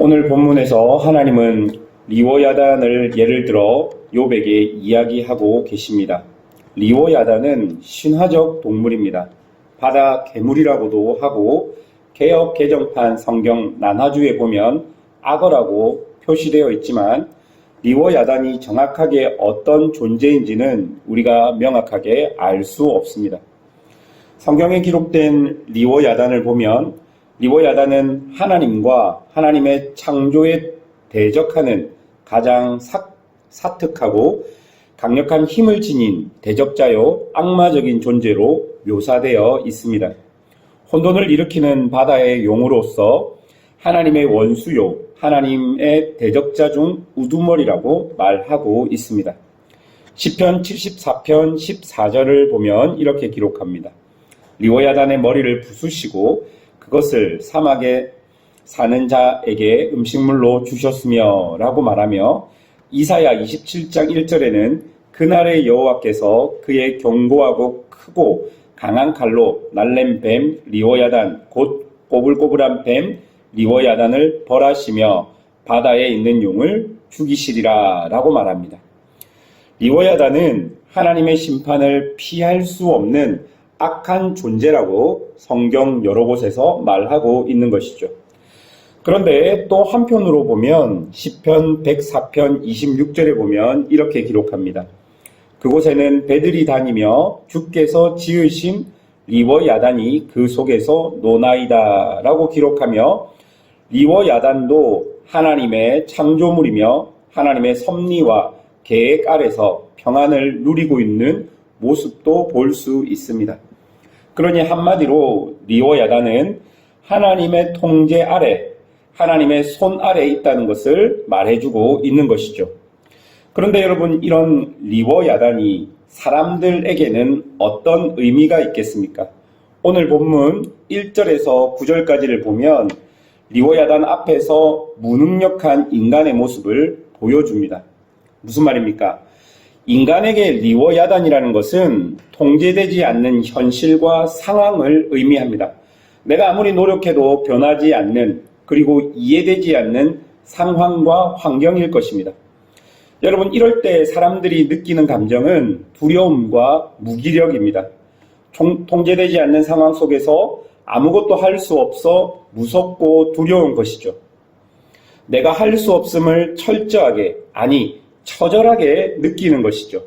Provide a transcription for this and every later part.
오늘 본문에서 하나님은 리워야단을 예를 들어 욥에게 이야기하고 계십니다. 리워야단은 신화적 동물입니다. 바다 괴물이라고도 하고 개역 개정판 성경 난하주에 보면 악어라고 표시되어 있지만 리워야단이 정확하게 어떤 존재인지는 우리가 명확하게 알 수 없습니다. 성경에 기록된 리워야단을 보면 리워야단은 하나님과 하나님의 창조에 대적하는 가장 사특하고 강력한 힘을 지닌 대적자요 악마적인 존재로 묘사되어 있습니다. 혼돈을 일으키는 바다의 용으로서 하나님의 원수요 하나님의 대적자 중 우두머리라고 말하고 있습니다. 시편 74편 14절을 보면 이렇게 기록합니다. 리워야단의 머리를 부수시고 그것을 사막에 사는 자에게 음식물로 주셨으며 라고 말하며 이사야 27장 1절에는 그날의 여호와께서 그의 견고하고 크고 강한 칼로 날랜 뱀 리워야단 곧 꼬불꼬불한 뱀 리워야단을 벌하시며 바다에 있는 용을 죽이시리라 라고 말합니다. 리워야단은 하나님의 심판을 피할 수 없는 악한 존재라고 성경 여러 곳에서 말하고 있는 것이죠. 그런데 또 한편으로 보면 시편 104편 26절에 보면 이렇게 기록합니다. 그곳에는 배들이 다니며 주께서 지으신 리워야단이 그 속에서 노나이다 라고 기록하며 리워야단도 하나님의 창조물이며 하나님의 섭리와 계획 아래서 평안을 누리고 있는 모습도 볼 수 있습니다. 그러니 한마디로 리워야단은 하나님의 통제 아래, 하나님의 손 아래에 있다는 것을 말해주고 있는 것이죠. 그런데 여러분, 이런 리워야단이 사람들에게는 어떤 의미가 있겠습니까? 오늘 본문 1절에서 9절까지를 보면 리워야단 앞에서 무능력한 인간의 모습을 보여줍니다. 무슨 말입니까? 인간에게 리워야단이라는 것은 통제되지 않는 현실과 상황을 의미합니다. 내가 아무리 노력해도 변하지 않는 그리고 이해되지 않는 상황과 환경일 것입니다. 여러분, 이럴 때 사람들이 느끼는 감정은 두려움과 무기력입니다. 통제되지 않는 상황 속에서 아무것도 할 수 없어 무섭고 두려운 것이죠. 내가 할 수 없음을 철저하게, 아니 처절하게 느끼는 것이죠.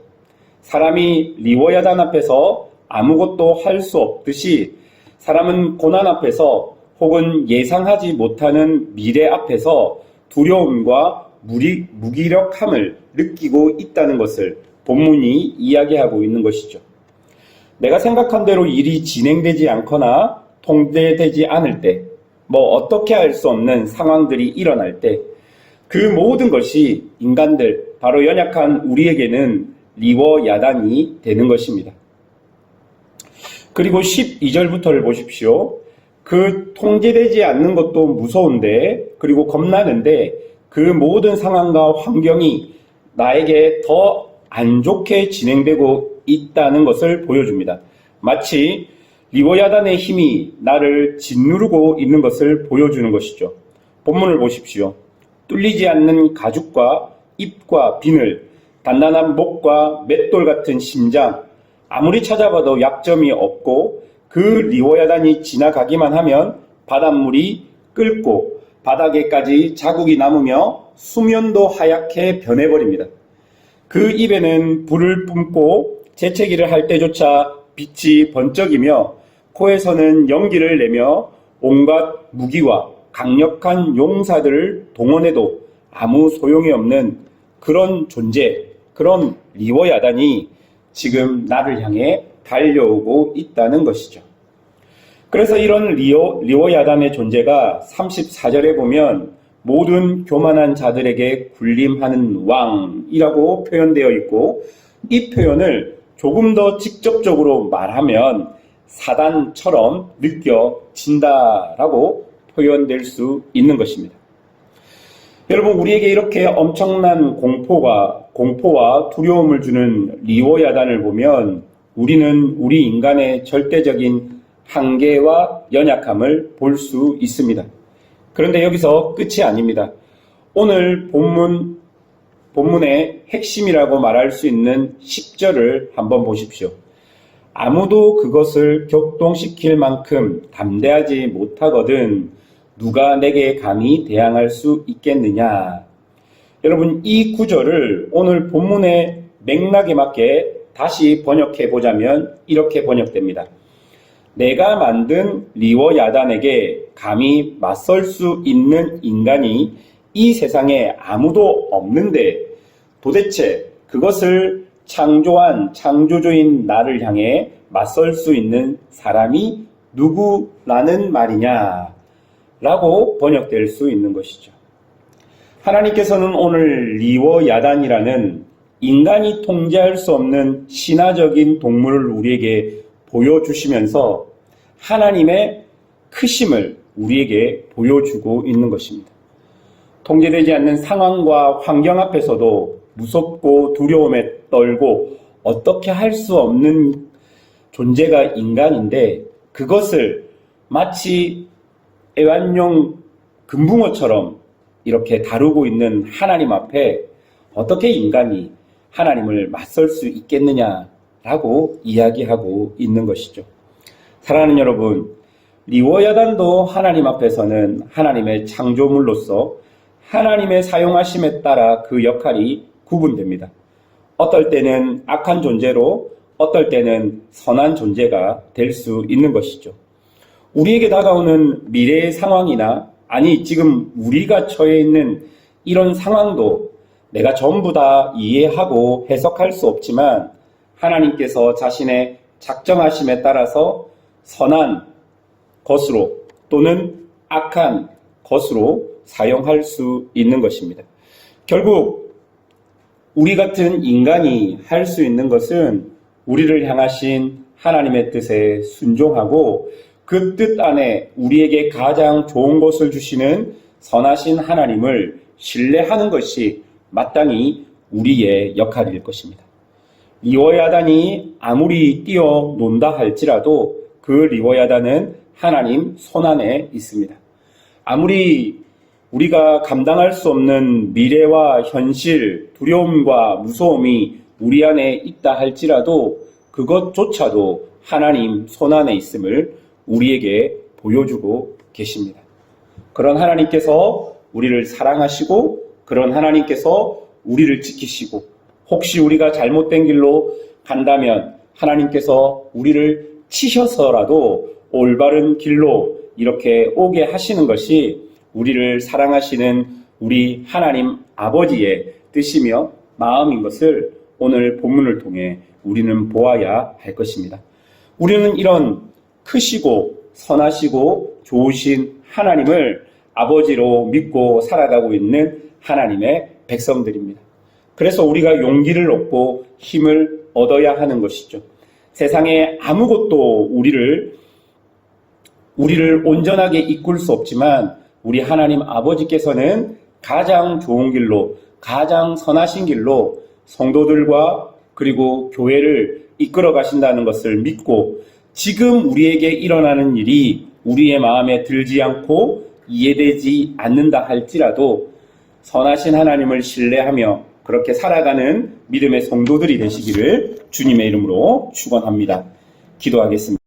사람이 리워야단 앞에서 아무것도 할 수 없듯이 사람은 고난 앞에서 혹은 예상하지 못하는 미래 앞에서 두려움과 무기력함을 느끼고 있다는 것을 본문이 이야기하고 있는 것이죠. 내가 생각한 대로 일이 진행되지 않거나 통제되지 않을 때, 어떻게 할 수 없는 상황들이 일어날 때, 그 모든 것이 인간들, 바로 연약한 우리에게는 리워야단이 되는 것입니다. 그리고 12절부터를 보십시오. 그 통제되지 않는 것도 무서운데, 그리고 겁나는데, 그 모든 상황과 환경이 나에게 더 안 좋게 진행되고 있다는 것을 보여줍니다. 마치 리워야단의 힘이 나를 짓누르고 있는 것을 보여주는 것이죠. 본문을 보십시오. 뚫리지 않는 가죽과 잎과 비늘, 단단한 목과 맷돌 같은 심장, 아무리 찾아봐도 약점이 없고 그 리워야단이 지나가기만 하면 바닷물이 끓고 바닥에까지 자국이 남으며 수면도 하얗게 변해버립니다. 그 입에는 불을 뿜고 재채기를 할 때조차 빛이 번쩍이며 코에서는 연기를 내며 온갖 무기와 강력한 용사들을 동원해도 아무 소용이 없는 그런 존재, 그런 리워야단이 지금 나를 향해 달려오고 있다는 것이죠. 그래서 이런 리워야단의 존재가 34절에 보면 모든 교만한 자들에게 군림하는 왕이라고 표현되어 있고, 이 표현을 조금 더 직접적으로 말하면 사단처럼 느껴진다라고 표현될 수 있는 것입니다. 여러분, 우리에게 이렇게 엄청난 공포와 두려움을 주는 리워야단을 보면 우리는 우리 인간의 절대적인 한계와 연약함을 볼 수 있습니다. 그런데 여기서 끝이 아닙니다. 오늘 본문의 핵심이라고 말할 수 있는 10절을 한번 보십시오. 아무도 그것을 격동시킬 만큼 담대하지 못하거든 누가 내게 감히 대항할 수 있겠느냐. 여러분, 이 구절을 오늘 본문의 맥락에 맞게 다시 번역해 보자면 이렇게 번역됩니다. 내가 만든 리워 야단에게 감히 맞설 수 있는 인간이 이 세상에 아무도 없는데 도대체 그것을 창조한 창조주인 나를 향해 맞설 수 있는 사람이 누구라는 말이냐 라고 번역될 수 있는 것이죠. 하나님께서는 오늘 리워 야단이라는 인간이 통제할 수 없는 신화적인 동물을 우리에게 보여주시면서 하나님의 크심을 우리에게 보여주고 있는 것입니다. 통제되지 않는 상황과 환경 앞에서도 무섭고 두려움에 떨고 어떻게 할 수 없는 존재가 인간인데 그것을 마치 애완용 금붕어처럼 이렇게 다루고 있는 하나님 앞에 어떻게 인간이 하나님을 맞설 수 있겠느냐라고 이야기하고 있는 것이죠. 사랑하는 여러분, 리워야단도 하나님 앞에서는 하나님의 창조물로서 하나님의 사용하심에 따라 그 역할이 구분됩니다. 어떨 때는 악한 존재로 어떨 때는 선한 존재가 될 수 있는 것이죠. 우리에게 다가오는 미래의 상황이나 아니 지금 우리가 처해 있는 이런 상황도 내가 전부 다 이해하고 해석할 수 없지만 하나님께서 자신의 작정하심에 따라서 선한 것으로 또는 악한 것으로 사용할 수 있는 것입니다. 결국 우리 같은 인간이 할 수 있는 것은 우리를 향하신 하나님의 뜻에 순종하고 그 뜻 안에 우리에게 가장 좋은 것을 주시는 선하신 하나님을 신뢰하는 것이 마땅히 우리의 역할일 것입니다. 리워야단이 아무리 뛰어논다 할지라도 그 리워야단은 하나님 손안에 있습니다. 아무리 우리가 감당할 수 없는 미래와 현실, 두려움과 무서움이 우리 안에 있다 할지라도 그것조차도 하나님 손안에 있음을 우리에게 보여주고 계십니다. 그런 하나님께서 우리를 사랑하시고 그런 하나님께서 우리를 지키시고 혹시 우리가 잘못된 길로 간다면 하나님께서 우리를 치셔서라도 올바른 길로 이렇게 오게 하시는 것이 우리를 사랑하시는 우리 하나님 아버지의 뜻이며 마음인 것을 오늘 본문을 통해 우리는 보아야 할 것입니다. 우리는 이런 크시고 선하시고 좋으신 하나님을 아버지로 믿고 살아가고 있는 하나님의 백성들입니다. 그래서 우리가 용기를 얻고 힘을 얻어야 하는 것이죠. 세상에 아무것도 우리를 온전하게 이끌 수 없지만 우리 하나님 아버지께서는 가장 좋은 길로 가장 선하신 길로 성도들과 그리고 교회를 이끌어 가신다는 것을 믿고 지금 우리에게 일어나는 일이 우리의 마음에 들지 않고 이해되지 않는다 할지라도 선하신 하나님을 신뢰하며 그렇게 살아가는 믿음의 성도들이 되시기를 주님의 이름으로 축원합니다. 기도하겠습니다.